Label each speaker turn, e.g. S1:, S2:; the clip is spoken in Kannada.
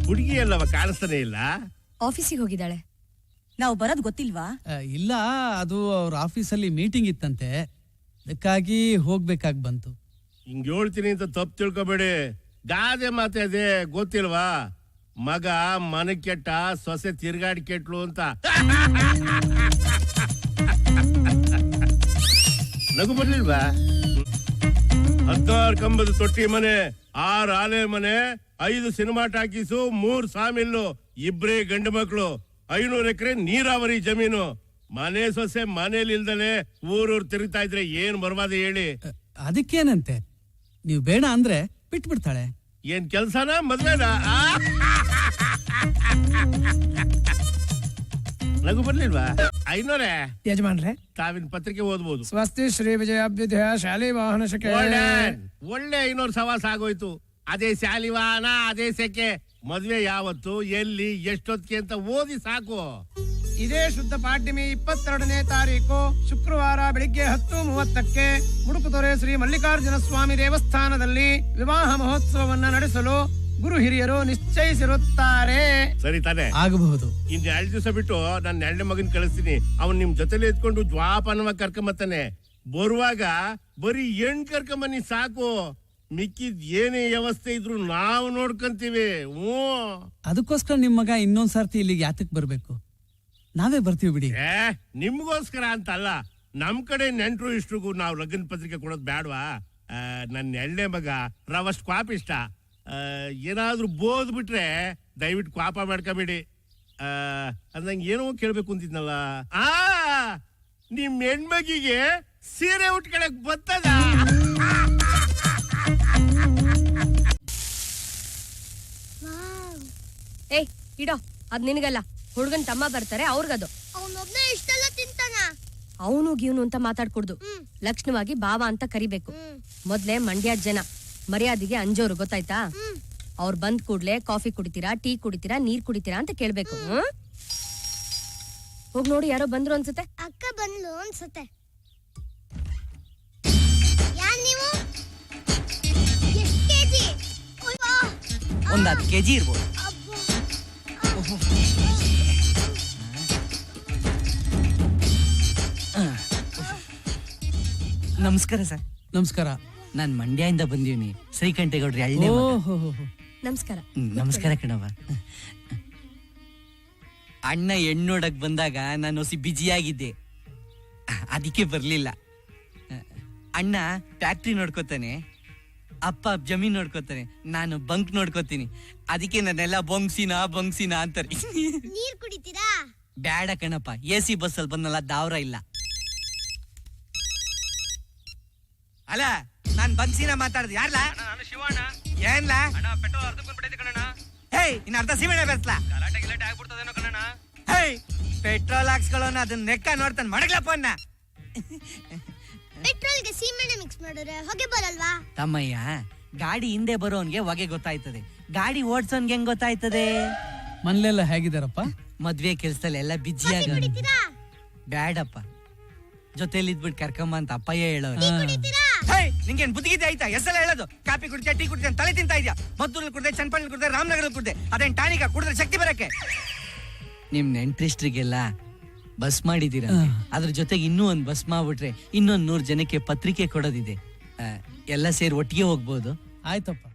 S1: ಹುಡುಗಿ ಅಲ್ಲವ ಕಾಣಿಸ್ತಾನೆ ಇಲ್ಲ.
S2: ಆಫೀಸಿಗೆ ಹೋಗಿದ್ದಾಳೆ.
S3: ನಾವು ಬರೋದ್ ಗೊತ್ತಿಲ್ವಾ?
S4: ಇಲ್ಲ, ಅದು ಅವ್ರ ಆಫೀಸಲ್ಲಿ ಮೀಟಿಂಗ್ ಇತ್ತಂತೆ, ಅದಕ್ಕಾಗಿ ಹೋಗ್ಬೇಕಾಗಿ ಬಂತು.
S1: ಹಿಂಗ್ ಹೇಳ್ತೀನಿ ಅಂತ ತಪ್ಪು ತಿಳ್ಕೊಬೇಡಿ. ಗಾದೆ ಮಾತೆ ಅದೇ ಗೊತ್ತಿಲ್ವಾ? ಮಗ ಮನ ಕೆಟ್ಟ, ಸೊಸೆ ತಿರ್ಗಾಡಿ ಕೆಟ್ಲು ಅಂತ. ನಗು ಬರ್ಲಿಲ್ವಾ? 16 ಕಂಬದ ತೊಟ್ಟಿ ಮನೆ, 6 ಆಲೆ ಮನೆ, 5 ಸಿನಿಮಾ ಟಾಕೀಸು, 3 ಸಾಮಿಲ್ಲು, 2 ಗಂಡು ಮಕ್ಕಳು, 500 ಎಕರೆ ನೀರಾವರಿ ಜಮೀನು. ಮನೆ ಸೊಸೆ ಮನೇಲಿ ಇಲ್ದಲೆ ಊರೂರ್ ತಿರುಗ್ತಾ ಇದ್ರೆ ಏನ್ ಬರ್ವಾದ ಹೇಳಿ?
S4: ಅದಕ್ಕೇನಂತೆ, ನೀವು ಬೇಡ ಅಂದ್ರೆ ಬಿಟ್ಬಿಡ್ತಾಳೆ.
S1: ಏನ್ ಕೆಲ್ಸನ ಮದ್ವೆನಾ? ನಗು ಬರ್ಲಿಲ್ವಾ? ಐನೋರೇ
S5: ಯಜಮಾನ್ರೆ,
S1: ತಾವಿನ ಪತ್ರಿಕೆ ಓದ್ಬೋದು.
S5: ಸ್ವಸ್ತಿ ಶ್ರೀ ವಿಜಯಾಭ್ಯುದಯ ಶಾಲೆ ವಾಹನ ಶಕೆ.
S1: ಒಳ್ಳೆ 500 ಸವಾಸ ಆಗೋಯ್ತು. ಅದೇ ಶಾಲಿವಾಹನ, ಅದೇ ಸೆಕೆ. ಮದ್ವೆ ಯಾವತ್ತು, ಎಲ್ಲಿ, ಎಷ್ಟೊತ್ತಿಗೆ ಅಂತ ಓದಿ ಸಾಕು.
S5: ಇದೇ ಶುದ್ಧ ಪಾಡ್ಯಮಿ 22ನೇ ತಾರೀಕು ಶುಕ್ರವಾರ ಬೆಳಿಗ್ಗೆ 10:30ಕ್ಕೆ ಮುಡುಕುತೊರೆ ಶ್ರೀ ಮಲ್ಲಿಕಾರ್ಜುನ ಸ್ವಾಮಿ ದೇವಸ್ಥಾನದಲ್ಲಿ ವಿವಾಹ ಮಹೋತ್ಸವವನ್ನ ನಡೆಸಲು ಗುರು ಹಿರಿಯರು ನಿಶ್ಚಯಿಸಿರುತ್ತಾರೆ.
S1: ಸರಿ ತಾನೆ?
S4: ಆಗಬಹುದು.
S1: ಇನ್ 2 ದಿವಸ ಬಿಟ್ಟು ನನ್ನ 2ನೇ ಮಗನ್ ಕಳಿಸ್ತೀನಿ. ಅವನ್ ನಿಮ್ ಜೊತೆಲಿ ಎತ್ಕೊಂಡು ಜ್ವಾಪಾನವ ಕರ್ಕೊಂಬತ್ತಾನೆ. ಬರುವಾಗ ಬರೀ ಹೆಣ್ ಕರ್ಕೊಂಬನ್ನಿ ಸಾಕು. ಮಿಕ್ಕಿದ್ ಏನೇ ವ್ಯವಸ್ಥೆ ಇದ್ರು ನಾವು ನೋಡ್ಕೊಂತೀವಿ.
S4: ಅದಕ್ಕೋಸ್ಕರ ನಿಮ್ ಮಗ ಇನ್ನೊಂದ್ ಸರ್ತಿ ಇಲ್ಲಿಗೆ ಯಾತಕ್ ಬರ್ಬೇಕು? ನಾವೇ ಬರ್ತೀವಿ ಬಿಡಿ.
S1: ನಿಮ್ಗೋಸ್ಕರ ಅಂತಲ್ಲ, ನಮ್ ಕಡೆ ನೆಂಟ್ರು ಇಷ್ಟ್ರಿಗೂ ನಾವು ಲಗ್ನ ಪತ್ರಿಕೆ ಕೊಡೋದ್ ಬೇಡವಾ? ನನ್ನ 2ನೇ ಮಗ ರವಷ್ಟು ಕ್ವಾಪಿಷ್ಟ. ಏನಾದ್ರೂ ಬೋದ್ ಬಿಟ್ರೆ ದಯವಿಟ್ಟು ಕ್ವಾಪ ಮಾಡ್ಕೋಬೇಡಿ. ಅಂದಂಗೆ ಏನೋ ಕೇಳ್ಬೇಕು ಅಂತಿದ್ನಲ್ಲ. ನಿಮ್ ಹೆಣ್ಮಗಿಗೆ ಸೀರೆ ಉಟ್ಕೊಳಕ್ ಬರ್ತದ?
S2: ಏಯ್ ಇಡೋ, ಅದ್ ನಿನಗಲ್ಲ. ಹುಡ್ಗನ್ ತಮ್ಮ ಬರ್ತಾರೆ, ಅವ್ರಿಗದು.
S6: ಅವನೊಬ್ನೇ ಇಷ್ಟೆಲ್ಲ ತಿಂತಾನ?
S2: ಅವನು ಗೀವ್ನು ಅಂತ ಮಾತಾಡ್ಕೊಡ್ದು. ಲಕ್ಷಣವಾಗಿ ಬಾವ ಅಂತ ಕರಿಬೇಕು. ಮೊದ್ಲೇ ಮಂಡ್ಯ ಜನ ಮರ್ಯಾದೆಗೆ ಅಂಜೋರು, ಗೊತ್ತಾಯ್ತಾ? ಅವ್ರು ಬಂದ್ ಕೂಡ್ಲೆ ಕಾಫಿ ಕುಡಿತೀರಾ, ಟೀ ಕುಡಿತೀರಾ, ನೀರ್ ಕುಡಿತೀರಾ ಅಂತ ಕೇಳ್ಬೇಕು. ಹೋಗ್ ನೋಡಿ, ಯಾರೋ ಬಂದ್ರು ಅನ್ಸುತ್ತೆ.
S6: ಅಕ್ಕ ಬಂದ್ಲು ಅನ್ಸುತ್ತೆ. ಯಾರ್ ನೀವು? ಎಷ್ಟು ಕೆಜಿ?
S3: ಒಂದ್ 10 ಕೆಜಿ ಇರ್ಬೋದು. ನಮಸ್ಕಾರ ಸರ್.
S4: ನಮಸ್ಕಾರ.
S3: ನಾನ್ ಮಂಡ್ಯದಿಂದ ಬಂದೀನಿ. ಶ್ರೀಕಂಠೇಗೌಡ್ರಿ ಹಳ್ಳಿ.
S2: ನಮಸ್ಕಾರ.
S3: ನಮಸ್ಕಾರ ಕಣವ. ಅಣ್ಣ ಹೆಣ್ಣೋಡಕ್ ಬಂದಾಗ ನಾನು ಹೊಸಿ ಬಿಜಿಯಾಗಿದ್ದೆ, ಅದಕ್ಕೆ ಬರ್ಲಿಲ್ಲ. ಅಣ್ಣ ಫ್ಯಾಕ್ಟ್ರಿ ನೋಡ್ಕೋತಾನೆ, ಅಪ್ಪ ಜಮೀನ್ ನೋಡ್ಕೋತಾನೆ, ನಾನು ಬಂಕ್ ನೋಡ್ಕೋತೀನಿ. ಅದಕ್ಕೆ ನನ್ನೆಲ್ಲ ಬೊಂಗ್ಸಿನ ಅಂತಾರೆ.
S6: ನೀರ್ ಕುಡಿತೀರಾ?
S3: ಬ್ಯಾಡ ಕಣಪ್ಪ, AC ಬಸ್ಸಲ್ಲಿ ಬಂದಲ್ಲ, ದಾವ್ರ ಇಲ್ಲ. ಅಲ್ಲ, ನಾನ್ ಬಂಗ್ಸಿನ ಮಾತಾಡ್ದು ಯಾರ್ಲಾ? ನಾನು ಶಿವಣ್ಣ. ಏನ್ಲಾ? ಪೆಟ್ರೋಲ್ ಅರ್ಧಕೊಂಡ್ಬಿಟ್ಟೈತೆ ಕಣಣ್ಣ. ಹೇಯ್, ಇನ್ನ ಅರ್ಧ ಸೀಮೆಣ್ಣೆ ಬೆರ್ಸ್ಲಾ? ಗಲಾಟೆ ಆಗ್ಬಿಡ್ತದೇನೋ ಕಣಣ್ಣ. ಹೇಯ್, ಪೆಟ್ರೋಲ್ ಹಾಕ್ಸ್ಕೊಳ್ಳೋಣ, ಅದನ್ನ ನೆಕ್ಕ ನೋಡ್ತಾನೆ ಮಡಗ್ಲಪ್ಪ ಅನ್ನ.
S6: ಪೆಟ್ರೋಲ್ಗೆ ಸೀಮೆಣ್ಣೆ ಮಿಕ್ಸ್ ಮಾಡಿದ್ರೆ ಹೊಗೆ ಬರಲ್ವಾ?
S3: ತಮ್ಮಯ್ಯ, ಗಾಡಿ ಹಿಂದೆ ಬರೋನ್ಗೆ ಹೊಗೆ ಗೊತ್ತಾಯ್ತದೆ, ಗಾಡಿ ಓಡ್ಸೋನ್ಗೆ ಹೆಂಗ್ ಗೊತ್ತಾಯ್ತದೆ?
S4: ಮನ್ಲೆಲ್ಲ ಹೇಗಿದಾರಪ್ಪ?
S3: ಮದ್ವೆ ಕೆಲ್ಸದಲ್ಲಿ ಎಲ್ಲ ಬಿಜಿಯಾಗ. ಬ್ಯಾಡಪ್ಪ, ಜೊತೆಲಿ ಇದ್ಬಿಟ್ಟು ಕರ್ಕಮ್ಮ ಅಂತ ಅಪ್ಪಯ್ಯ ಹೇಳೋರು. ನಿಂಗೇನ್ ಬುದ್ಧಿಗಿದೆ ಆಯ್ತಾ? ಎಸ್ಸೆಲ್ಲ ಹೇಳೋದು. ಕಾಫಿ ಕುಡಿದ್ಯಾ, ಟೀ ಕುಡಿದ್ಯಾ, ತಲೆ ತಿಂತಾ ಇದ್ಯಾ? ಮದ್ದೂರಲ್ಲಿ ಕುಡ್ದೆ, ಚನ್ನಪಟ್ಟಣದಲ್ಲಿ ಕುಡ್ದೆ, ರಾಮನಗರದಲ್ಲಿ ಕುಡ್ದೆ, ಅದೇನ್ ಟಾನಿಕ ಕುಡಿದ್ರೆ ಶಕ್ತಿ ಬರಕ್ಕೆ? ನಿಮ್ ನೆಂಟ್ರಿಸ್ಟ್ರಿಗೆಲ್ಲ ಬಸ್ ಮಾಡಿದೀರ, ಅದ್ರ ಜೊತೆಗೆ ಇನ್ನೂ ಒಂದ್ ಬಸ್ ಮಾಡ್ಬಿಟ್ರೆ ಇನ್ನೊಂದ್ 100 ಜನಕ್ಕೆ ಪತ್ರಿಕೆ ಕೊಡೋದಿದೆ. ಎಲ್ಲ ಸೇರಿ ಒಟ್ಟಿಗೆ ಹೋಗ್ಬೋದು.
S4: ಆಯ್ತಪ್ಪ.